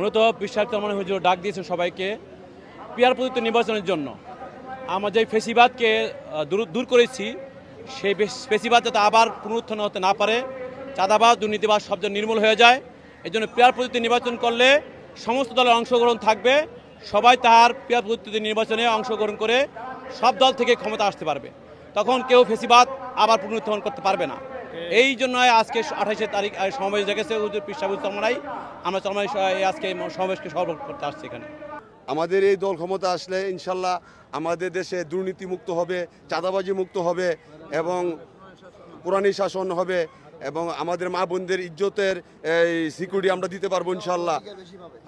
মূলত বিশ্বাস রহমান হুজুর ডাক দিয়েছেন সবাইকে পিয়ার পদ্ধতি নির্বাচনের জন্য। আমরা যে ফেসিবাদকে দূর করেছি, সেই ফেসিবাদ যাতে আবার পুনরুত্থান হতে না পারে, চাঁদাবাদ দুর্নীতিবাদ সব যেন নির্মূল হয়ে যায়। এই জন্য পিয়ার পদ্ধতি নির্বাচন করলে সমস্ত দলের অংশগ্রহণ থাকবে, সবাই তার পিয়ার পদ্ধতি নির্বাচনে অংশগ্রহণ করে সব দল থেকে ক্ষমতা আসতে পারবে। তখন কেউ ফেসিবাদ আবার পুনরুত্থান করতে পারবে না। এই জন্য আজকে 28 তারিখ সমাবেশ দেখেছে হুজুর পীর সাহেব চরমনাই। আমরা চরমনাই আজকে সমাবেশকে সফল করতে আসছি এখানে। আমাদের এই দল ক্ষমতা আসলে ইনশাল্লাহ আমাদের দেশে দুর্নীতি মুক্ত হবে, চাঁদাবাজি মুক্ত হবে এবং কোরআনী শাসন হবে এবং আমাদের মা বোনদের ইজ্জতের সিকিউরিটি আমরা দিতে পারবো ইনশাল্লাহ।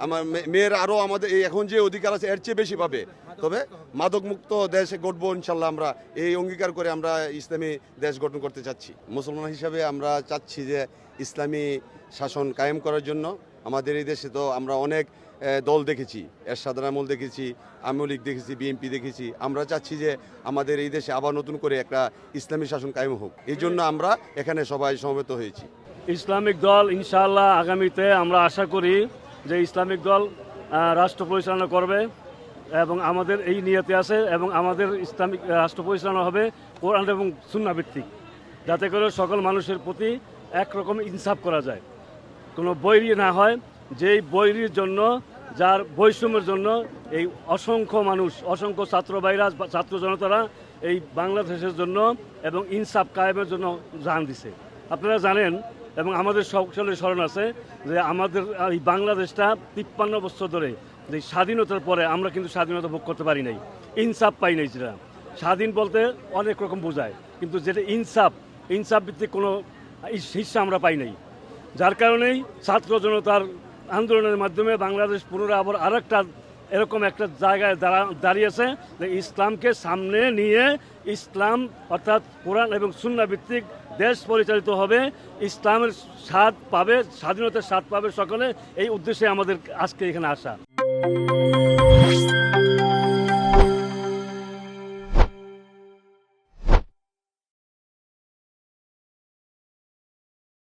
আমার মেয়ের আরও আমাদের এখন যে অধিকার আছে এর চেয়ে বেশি পাবে। তবে মাদক মুক্ত দেশ গড়বো ইনশাল্লাহ। আমরা এই অঙ্গীকার করে আমরা ইসলামী দেশ গঠন করতে চাচ্ছি। মুসলমান হিসাবে আমরা চাচ্ছি যে ইসলামী শাসন কায়েম করার জন্য। আমাদের এই দেশে তো আমরা অনেক দল দেখেছি, এরশাদ আমল দেখেছি, আওয়ামী লীগ দেখেছি, বিএনপি দেখেছি। আমরা চাচ্ছি যে আমাদের এই দেশে আবার নতুন করে একটা ইসলামী শাসন কায়েম হোক। এই জন্য আমরা এখানে সবাই সমবেত হয়েছি। ইসলামিক দল ইনশাআল্লাহ আগামীতে আমরা আশা করি যে ইসলামিক দল রাষ্ট্র পরিচালনা করবে এবং আমাদের এই নিয়তে আছে এবং আমাদের ইসলামিক রাষ্ট্র পরিচালনা হবে কোরআন এবং সুন্নাহ ভিত্তিক, যাতে করে সকল মানুষের প্রতি একরকম ইনসাফ করা যায়, কোনো বৈরী না হয়। যেই বৈরীর জন্য, যার বৈষম্যের জন্য এই অসংখ্য মানুষ, অসংখ্য ছাত্র ভাইরা, ছাত্র জনতারা এই বাংলাদেশের জন্য এবং ইনসাফ কায়েমের জন্য জান দিছে। আপনারা জানেন এবং আমাদের সকলের স্মরণ আছে যে আমাদের এই বাংলাদেশটা 53 বছর ধরে যে স্বাধীনতার পরে আমরা কিন্তু স্বাধীনতা ভোগ করতে পারি নাই, ইনসাফ পাই নাই। যেটা স্বাধীন বলতে অনেক রকম বোঝায়, কিন্তু যেটা ইনসাফ ভিত্তিক কোনো হিস্সা আমরা পাই নাই। যার কারণেই ছাত্র জনতার আন্দোলনের মাধ্যমে বাংলাদেশ পুনরায় আবার আরেকটা এরকম একটা জায়গায় দাঁড়িয়েছে যে ইসলামকে সামনে নিয়ে ইসলাম অর্থাৎ কোরআন এবং সুন্নাহ ভিত্তিক দেশ পরিচালিত হবে, ইসলামের স্বাদ পাবে, স্বাধীনতার স্বাদ পাবে সকলে। এই উদ্দেশ্যে আমাদের আজকে এখানে আসা।